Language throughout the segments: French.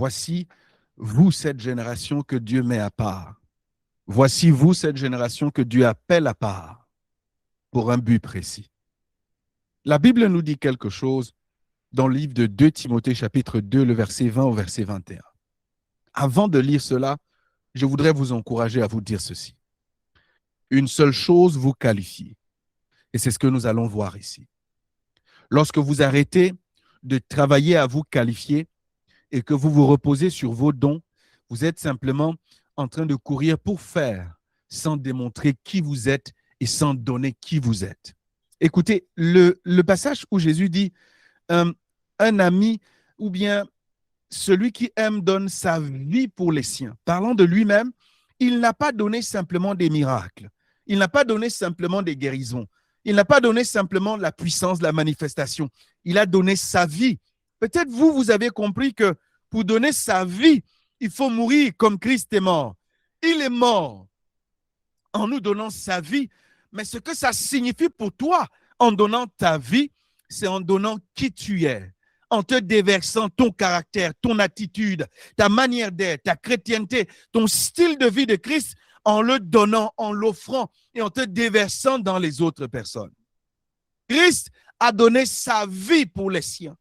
voici, vous, cette génération que Dieu met à part. Voici, vous, cette génération que Dieu appelle à part pour un but précis. La Bible nous dit quelque chose dans le livre de 2 Timothée, chapitre 2, le verset 20 au verset 21. Avant de lire cela, je voudrais vous encourager à vous dire ceci. Une seule chose vous qualifie, et c'est ce que nous allons voir ici. Lorsque vous arrêtez de travailler à vous qualifier et que vous vous reposez sur vos dons, vous êtes simplement en train de courir pour faire, sans démontrer qui vous êtes et sans donner qui vous êtes. Écoutez, le passage où Jésus dit un ami ou bien celui qui aime donne sa vie pour les siens. Parlant de lui-même, il n'a pas donné simplement des miracles. Il n'a pas donné simplement des guérisons. Il n'a pas donné simplement la puissance, la manifestation. Il a donné sa vie. Peut-être vous avez compris que pour donner sa vie, il faut mourir comme Christ est mort. Il est mort en nous donnant sa vie. Mais ce que ça signifie pour toi en donnant ta vie, c'est en donnant qui tu es, en te déversant ton caractère, ton attitude, ta manière d'être, ta chrétienté, ton style de vie de Christ, en le donnant, en l'offrant et en te déversant dans les autres personnes. Christ a donné sa vie pour les siens.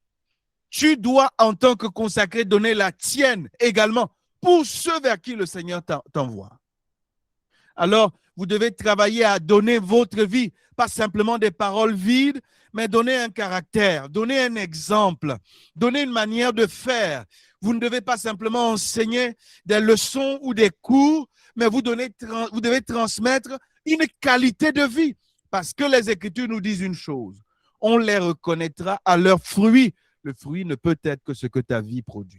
Tu dois, en tant que consacré, donner la tienne également pour ceux vers qui le Seigneur t'envoie. Alors, vous devez travailler à donner votre vie, pas simplement des paroles vides, mais donner un caractère, donner un exemple, donner une manière de faire. Vous ne devez pas simplement enseigner des leçons ou des cours, mais vous devez transmettre une qualité de vie. Parce que les Écritures nous disent une chose, on les reconnaîtra à leurs fruits. Le fruit ne peut être que ce que ta vie produit.